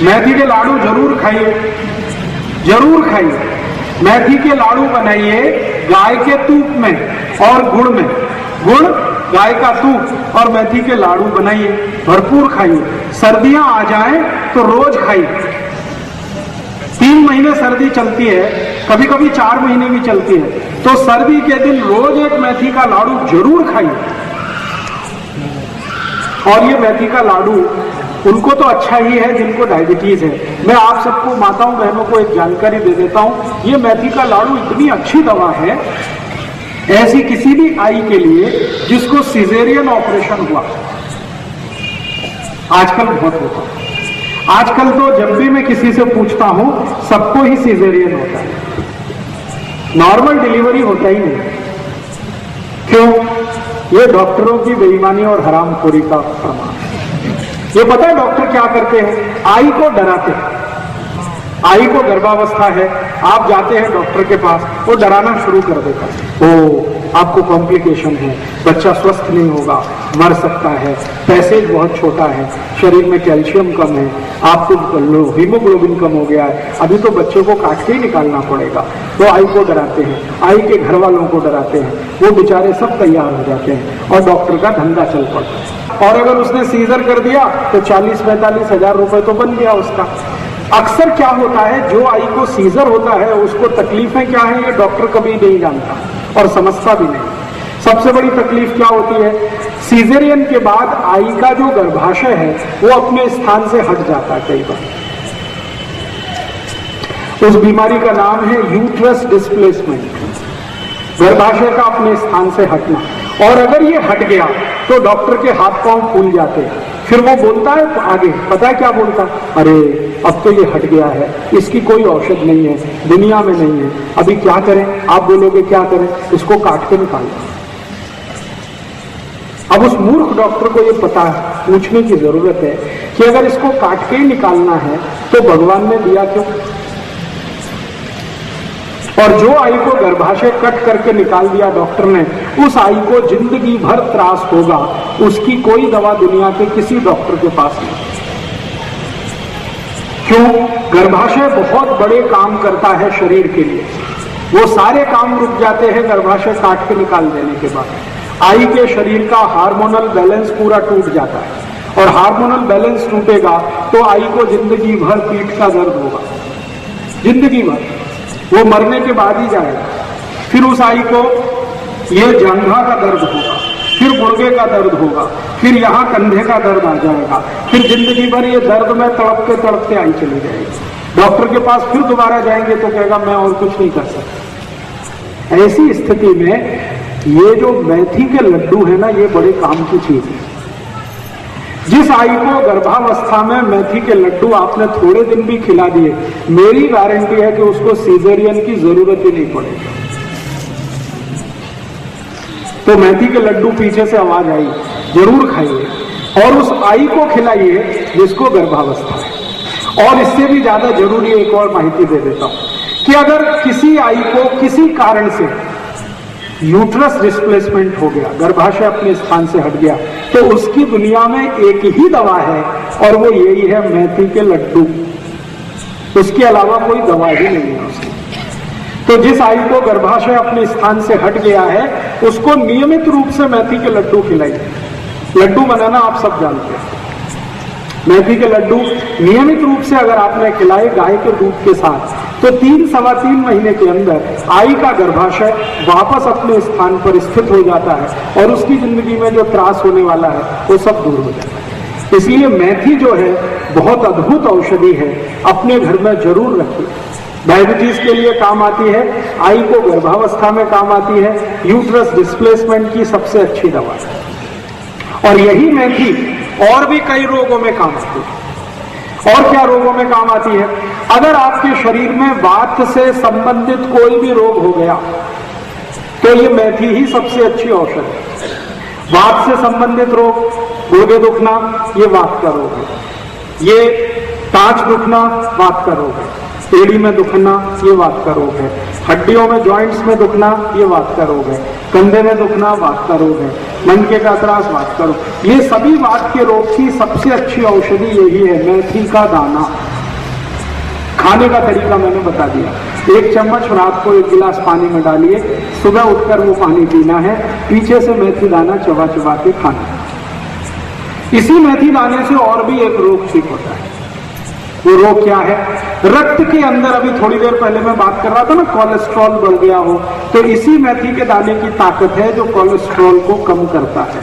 मेथी के लाडू जरूर खाइए, जरूर खाइए। मेथी के लाडू बनाइए गाय के तूप में और गुड़ में, गुड़ गाय का तूप और मेथी के लाडू बनाइए, भरपूर खाइए। सर्दियां आ जाएं तो रोज खाइए। 3 महीने सर्दी चलती है, कभी कभी 4 महीने भी चलती है, तो सर्दी के दिन रोज एक मेथी का लाडू जरूर खाइए। और ये मेथी का लाडू उनको तो अच्छा ही है जिनको डायबिटीज है। मैं आप सबको माताओं बहनों को एक जानकारी दे देता हूं, ये मेथी का लाडू इतनी अच्छी दवा है, ऐसी किसी भी आई के लिए जिसको सिजेरियन ऑपरेशन हुआ, आजकल बहुत होता है। आजकल तो जब भी मैं किसी से पूछता हूं सबको ही सिजेरियन होता है, नॉर्मल डिलीवरी होता ही नहीं। क्यों? ये डॉक्टरों की बेईमानी और हरामखोरी का प्रमाण। ये पता है डॉक्टर क्या करते हैं? आई को डराते हैं। आई को गर्भावस्था है, आप जाते हैं डॉक्टर के पास, वो डराना शुरू कर देता है, ओ आपको कॉम्प्लिकेशन है, बच्चा स्वस्थ नहीं होगा, मर सकता है, पैसेज बहुत छोटा है, शरीर में कैल्शियम कम है, आपको हीमोग्लोबिन कम हो गया है, अभी तो बच्चे को काट के ही निकालना पड़ेगा। तो आई को डराते हैं, आई के घर वालों को डराते हैं, वो बेचारे सब तैयार हो जाते हैं और डॉक्टर का धंधा चल पड़ता है। और अगर उसने सीजर कर दिया तो 40-45 हजार रुपए तो बन गया उसका। अक्सर क्या होता है, जो आई को सीजर होता है उसको तकलीफें क्या है ये डॉक्टर कभी नहीं जानता और समझता भी नहीं। सबसे बड़ी तकलीफ क्या होती है, सीजरियन के बाद आई का जो गर्भाशय है वो अपने स्थान से हट जाता है कई बार। उस बीमारी का नाम है यूट्रस डिस्प्लेसमेंट, गर्भाशय का अपने स्थान से हटना। और अगर ये हट गया तो डॉक्टर के हाथ पांव फूल जाते हैं, फिर वो बोलता है आगे, पता है क्या बोलता? अरे अब तो ये हट गया है, इसकी कोई औषध नहीं है, दुनिया में नहीं है, अभी क्या करें? आप बोलोगे क्या करें? इसको काट के निकाल। अब उस मूर्ख डॉक्टर को ये पता पूछने की जरूरत है कि अगर इसको काट के ही निकालना है तो भगवान ने दिया क्यों? और जो आई को गर्भाशय कट करके निकाल दिया डॉक्टर ने, उस आई को जिंदगी भर त्रास होगा, उसकी कोई दवा दुनिया के किसी डॉक्टर के पास नहीं। क्यों? गर्भाशय बहुत बड़े काम करता है शरीर के लिए, वो सारे काम रुक जाते हैं गर्भाशय काट के निकाल देने के बाद। आई के शरीर का हार्मोनल बैलेंस पूरा टूट जाता है, और हार्मोनल बैलेंस टूटेगा तो आई को जिंदगी भर पीठ का दर्द होगा, जिंदगी भर, वो मरने के बाद ही जाएगा। फिर उस आई को ये जांघा का दर्द होगा, फिर गुर्गे का दर्द होगा, फिर यहाँ कंधे का दर्द आ जाएगा, फिर जिंदगी भर ये दर्द में तड़पते तड़पते आई चली जाएगी। डॉक्टर के पास फिर दोबारा जाएंगे तो कहेगा मैं और कुछ नहीं कर सकता। ऐसी स्थिति में ये जो मेथी के लड्डू है ना, ये बड़े काम की चीज है। जिस आई को गर्भावस्था में मेथी के लड्डू आपने थोड़े दिन भी खिला दिए, मेरी गारंटी है कि उसको सीजरियन की जरूरत ही नहीं पड़ेगी। तो मेथी के लड्डू पीछे से आवाज आई, जरूर खाइए और उस आई को खिलाइए जिसको गर्भावस्था है। और इससे भी ज्यादा जरूरी एक और माहिती दे देता हूं कि अगर किसी आई को किसी कारण से यूट्रस डिस्प्लेसमेंट हो गया, गर्भाशय अपने स्थान से हट गया, तो उसकी दुनिया में एक ही दवा है और वो यही है मेथी के लड्डू। उसके अलावा कोई दवा ही नहीं है उसकी। तो जिस आई को गर्भाशय अपने स्थान से हट गया है उसको नियमित रूप से मेथी के लड्डू खिलाइए। लड्डू बनाना आप सब जानते हैं। मेथी के लड्डू नियमित रूप से अगर आपने खिलाए गाय के दूध के साथ, तो 3-3.25 महीने के अंदर आई का गर्भाशय वापस अपने स्थान पर स्थित हो जाता है और उसकी जिंदगी में जो त्रास होने वाला है वो सब दूर हो जाता है। इसलिए मेथी जो है बहुत अद्भुत औषधि है, अपने घर में जरूर रखिए। डायबिटीज के लिए काम आती है, आई को गर्भावस्था में काम आती है, यूट्रस डिस्प्लेसमेंट की सबसे अच्छी दवा है। और यही मेथी और भी कई रोगों में काम आती है। और क्या रोगों में काम आती है? अगर आपके शरीर में वात से संबंधित कोई भी रोग हो गया तो ये मेथी ही सबसे अच्छी औषध है। वात से संबंधित रोग, गुर्दे दुखना, ये वात का रोग है। ये टांच दुखना वात का रोग है। एड़ी में दुखना ये वात का रोग है। हड्डियों में जॉइंट्स में दुखना ये वात का रोग है। कंधे में दुखना वात का रोग है। मनके का त्रास वात का रोग। ये सभी वात के रोग की सबसे अच्छी औषधि यही है, मेथी का दाना। खाने का तरीका मैंने बता दिया। 1 चम्मच रात को 1 गिलास पानी में डालिए, सुबह उठकर वो पानी पीना है, पीछे से मेथी दाना चबा चबा के खाना है। इसी मेथी दाने से और भी एक रोग ठीक होता है। वो रोग क्या है? रक्त के अंदर, अभी थोड़ी देर पहले मैं बात कर रहा था ना, कोलेस्ट्रॉल बढ़ गया हो, तो इसी मेथी के दाने की ताकत है जो कोलेस्ट्रॉल को कम करता है।